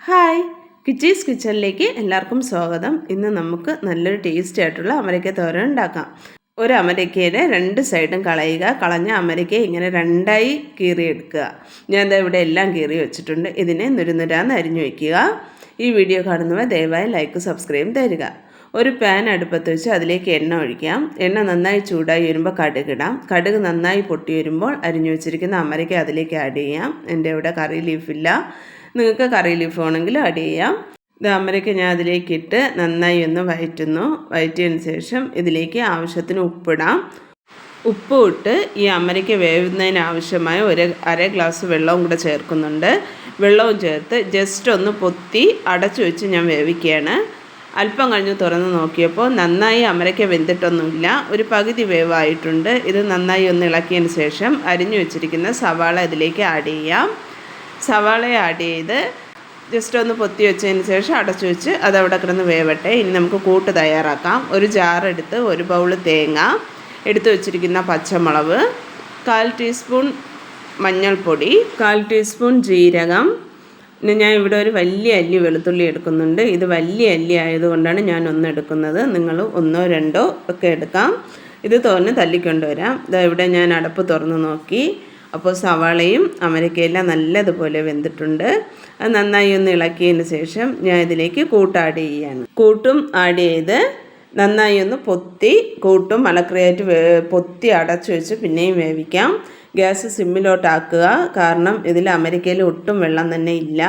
Hi, കിച്ചീസ് കിച്ചണിലേക്ക് എല്ലാവർക്കും സ്വാഗതം. ഇന്ന് നമുക്ക് നല്ലൊരു ടേസ്റ്റി ആയിട്ടുള്ള അമരയ്ക്ക തോരൻ ഉണ്ടാക്കാം. ഒരു അമരയ്ക്കയുടെ രണ്ട് സൈഡും കളയുക. കളഞ്ഞ അമരയ്ക്ക ഇങ്ങനെ രണ്ടായി കീറിയെടുക്കുക. ഞാൻ ഇവിടെ എല്ലാം കീറി വെച്ചിട്ടുണ്ട്. ഇതിനെ നുരുന്നുരാന്ന് അരിഞ്ഞു വയ്ക്കുക. ഈ വീഡിയോ കാണുന്നവർ ദയവായി ലൈക്ക് സബ്സ്ക്രൈബ് തരിക. ഒരു പാൻ അടുപ്പത്ത് വെച്ച് അതിലേക്ക് എണ്ണ ഒഴിക്കാം. എണ്ണ നന്നായി ചൂടായി വരുമ്പോൾ കടുകിടാം. കടുക് നന്നായി പൊട്ടി വരുമ്പോൾ അരിഞ്ഞു വെച്ചിരിക്കുന്ന അമരയ്ക്ക അതിലേക്ക് ആഡ് ചെയ്യാം. എൻ്റെ ഇവിടെ കറി ലീഫില്ല, നിങ്ങൾക്ക് കറി ലീഫ് വേണമെങ്കിൽ ആഡ് ചെയ്യാം. ഇത് അമരയ്ക്ക ഞാൻ അതിലേക്കിട്ട് നന്നായി ഒന്ന് വഴറ്റിയതിന് ശേഷം ഇതിലേക്ക് ആവശ്യത്തിന് ഉപ്പിടാം. ഉപ്പ് ഇട്ട് ഈ അമരയ്ക്ക വേവുന്നതിന് ആവശ്യമായ അര ഗ്ലാസ് വെള്ളവും കൂടെ ചേർക്കുന്നുണ്ട്. വെള്ളവും ചേർത്ത് ജസ്റ്റ് ഒന്ന് പൊത്തി അടച്ചു വെച്ച് ഞാൻ വേവിക്കുകയാണ്. അല്പം കഴിഞ്ഞ് തുറന്ന് നോക്കിയപ്പോൾ നന്നായി അമരയ്ക്ക വെന്തിട്ടൊന്നുമില്ല, ഒരു പകുതി വേവായിട്ടുണ്ട്. ഇത് നന്നായി ഒന്ന് ഇളക്കിയതിന് ശേഷം അരിഞ്ഞു വെച്ചിരിക്കുന്ന സവാള ഇതിലേക്ക് ആഡ് ചെയ്യാം. സവാള ആഡ് ചെയ്ത് ജസ്റ്റ് ഒന്ന് പൊത്തി വെച്ചതിന് ശേഷം അടച്ചു വെച്ച് അതവിടെ കിടന്ന് വേവട്ടെ. ഇനി നമുക്ക് കൂട്ട് തയ്യാറാക്കാം. ഒരു ജാറെടുത്ത് ഒരു ബൗൾ തേങ്ങ, എടുത്തു വെച്ചിരിക്കുന്ന പച്ചമുളക്, 1/4 ടീസ്പൂൺ മഞ്ഞൾപ്പൊടി, 1/4 ടീസ്പൂൺ ജീരകം, പിന്നെ ഞാൻ ഇവിടെ ഒരു വലിയ അല്ലി വെളുത്തുള്ളി എടുക്കുന്നുണ്ട്. ഇത് വലിയ അല്ലി ആയതുകൊണ്ടാണ് ഞാൻ എടുക്കുന്നത്. നിങ്ങൾ 1 2 ഒക്കെ എടുക്കാം. ഇത് തോരന് തല്ലിക്കൊണ്ടുവരാം. ഇവിടെ ഞാൻ അടപ്പ് തുറന്ന് നോക്കി. അപ്പോൾ സവാളയും അമരയ്ക്കയെല്ലാം നല്ലതുപോലെ വെന്തിട്ടുണ്ട്. അത് നന്നായി ഒന്ന് ഇളക്കിയതിന് ശേഷം ഞാൻ ഇതിലേക്ക് കൂട്ട് ആഡ് ചെയ്യുകയാണ്. കൂട്ടും ആഡ് ചെയ്ത് നന്നായി ഒന്ന് പൊത്തി, കൂട്ടും മലക്കറിയായിട്ട് പൊത്തി അടച്ചു വെച്ച് പിന്നെയും വേവിക്കാം. ഗ്യാസ് സിമ്മിലോട്ടാക്കുക, കാരണം ഇതിൽ അമരയ്ക്കയിൽ ഒട്ടും വെള്ളം തന്നെ ഇല്ല.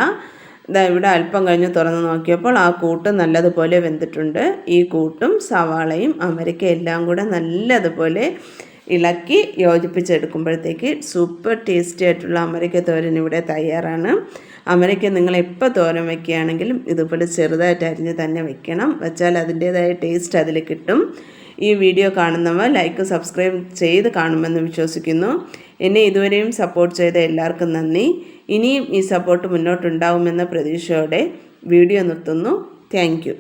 ഇവിടെ അല്പം കഴിഞ്ഞ് തുറന്ന് നോക്കിയപ്പോൾ ആ കൂട്ട് നല്ലതുപോലെ വെന്തിട്ടുണ്ട്. ഈ കൂട്ടും സവാളയും അമരയ്ക്ക എല്ലാം കൂടെ നല്ലതുപോലെ ഇളക്കി യോജിപ്പിച്ചെടുക്കുമ്പോഴത്തേക്ക് സൂപ്പർ ടേസ്റ്റി ആയിട്ടുള്ള അമരയ്ക്ക തോരൻ ഇവിടെ തയ്യാറാണ്. അമരയ്ക്ക നിങ്ങൾ എപ്പോൾ തോരൻ വയ്ക്കുകയാണെങ്കിലും ഇതുപോലെ ചെറുതായിട്ട് അരിഞ്ഞ് തന്നെ വെക്കണം. വെച്ചാൽ അതിൻ്റേതായ ടേസ്റ്റ് അതിൽ കിട്ടും. ഈ വീഡിയോ കാണുന്നവർ ലൈക്ക് സബ്സ്ക്രൈബ് ചെയ്ത് കാണുമെന്ന് വിശ്വസിക്കുന്നു. എന്നെ ഇതുവരെയും സപ്പോർട്ട് ചെയ്ത എല്ലാവർക്കും നന്ദി. ഇനിയും ഈ സപ്പോർട്ട് മുന്നോട്ടുണ്ടാവുമെന്ന പ്രതീക്ഷയോടെ വീഡിയോ നിർത്തുന്നു. Thank you.